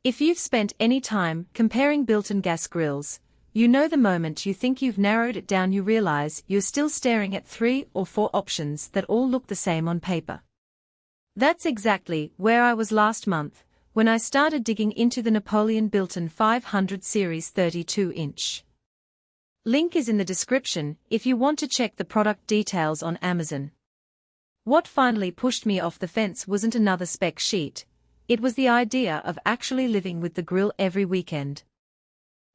If you've spent any time comparing built-in gas grills, you know the moment you think you've narrowed it down you realize you're still staring at 3 or 4 options that all look the same on paper. That's exactly where I was last month, when I started digging into the Napoleon built-in 500 series 32-inch. Link is in the description if you want to check the product details on Amazon. What finally pushed me off the fence wasn't another spec sheet. It was the idea of actually living with the grill every weekend.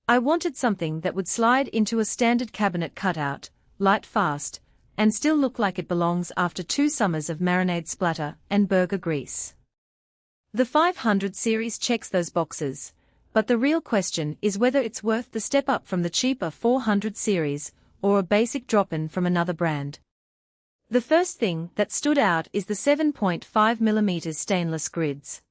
I wanted something that would slide into a standard cabinet cutout, light fast, and still look like it belongs after 2 summers of marinade splatter and burger grease. The 500 series checks those boxes, but the real question is whether it's worth the step up from the cheaper 400 series, or a basic drop-in from another brand. The first thing that stood out is the 7.5mm stainless grids.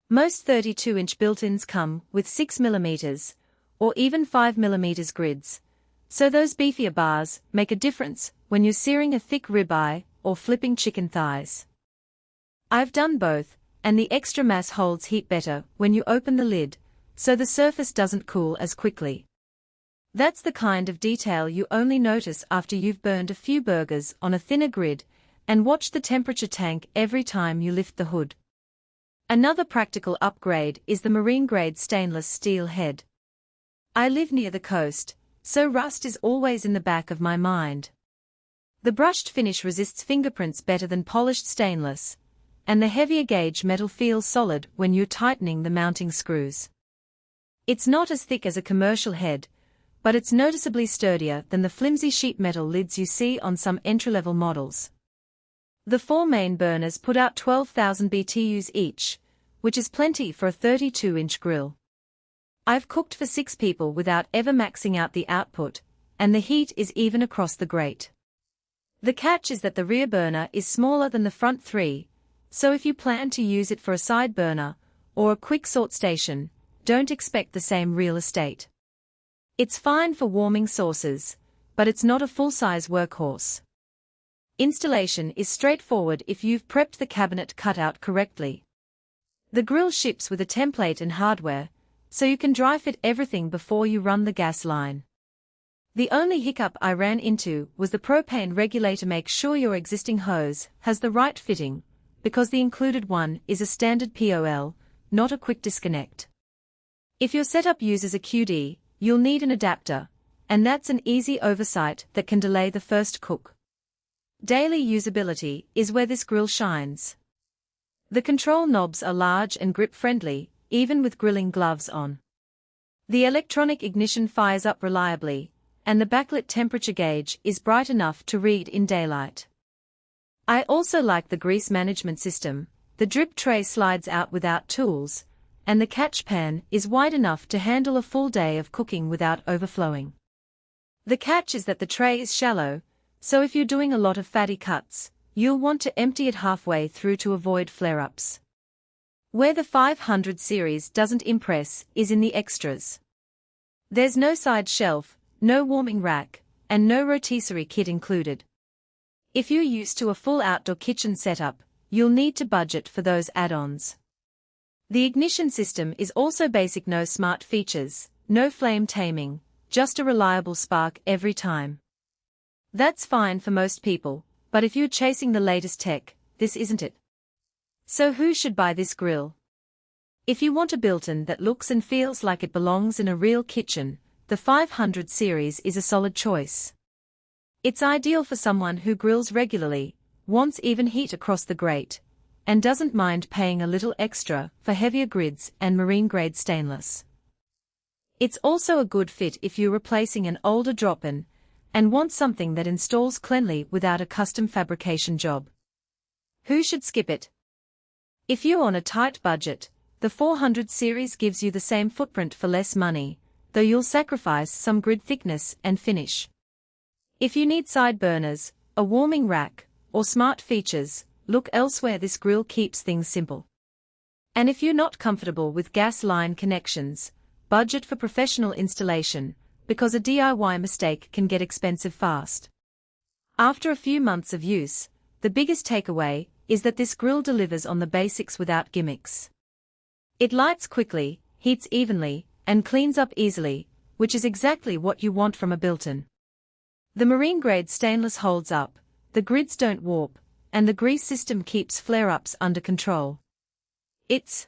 Most 32-inch built-ins come with 6mm, or even 5mm grids, so those beefier bars make a difference when you're searing a thick ribeye or flipping chicken thighs. I've done both, and the extra mass holds heat better when you open the lid, so the surface doesn't cool as quickly. That's the kind of detail you only notice after you've burned a few burgers on a thinner grid and watched the temperature tank every time you lift the hood. Another practical upgrade is the marine-grade stainless steel head. I live near the coast, so rust is always in the back of my mind. The brushed finish resists fingerprints better than polished stainless, and the heavier gauge metal feels solid when you're tightening the mounting screws. It's not as thick as a commercial head, but it's noticeably sturdier than the flimsy sheet metal lids you see on some entry-level models. The 4 main burners put out 12,000 BTUs each, which is plenty for a 32-inch grill. I've cooked for 6 people without ever maxing out the output, and the heat is even across the grate. The catch is that the rear burner is smaller than the front 3, so if you plan to use it for a side burner or a quick sort station, don't expect the same real estate. It's fine for warming sauces, but it's not a full-size workhorse. Installation is straightforward if you've prepped the cabinet cutout correctly. The grill ships with a template and hardware, so you can dry fit everything before you run the gas line. The only hiccup I ran into was the propane regulator. Make sure your existing hose has the right fitting, because the included one is a standard POL, not a quick disconnect. If your setup uses a QD, you'll need an adapter, and that's an easy oversight that can delay the first cook. Daily usability is where this grill shines. The control knobs are large and grip-friendly, even with grilling gloves on. The electronic ignition fires up reliably, and the backlit temperature gauge is bright enough to read in daylight. I also like the grease management system. The drip tray slides out without tools, and the catch pan is wide enough to handle a full day of cooking without overflowing. The catch is that the tray is shallow, so if you're doing a lot of fatty cuts, you'll want to empty it halfway through to avoid flare-ups. Where the 500 series doesn't impress is in the extras. There's no side shelf, no warming rack, and no rotisserie kit included. If you're used to a full outdoor kitchen setup, you'll need to budget for those add-ons. The ignition system is also basic, no smart features, no flame taming, just a reliable spark every time. That's fine for most people, but if you're chasing the latest tech, this isn't it. So who should buy this grill? If you want a built-in that looks and feels like it belongs in a real kitchen, the 500 series is a solid choice. It's ideal for someone who grills regularly, wants even heat across the grate, and doesn't mind paying a little extra for heavier grids and marine-grade stainless. It's also a good fit if you're replacing an older drop-in and want something that installs cleanly without a custom fabrication job. Who should skip it? If you're on a tight budget, the 400 series gives you the same footprint for less money, though you'll sacrifice some grid thickness and finish. If you need side burners, a warming rack, or smart features, look elsewhere. This grill keeps things simple. And if you're not comfortable with gas line connections, budget for professional installation, because a DIY mistake can get expensive fast. After a few months of use, the biggest takeaway is that this grill delivers on the basics without gimmicks. It lights quickly, heats evenly, and cleans up easily, which is exactly what you want from a built-in. The marine-grade stainless holds up, the grids don't warp, and the grease system keeps flare-ups under control. It's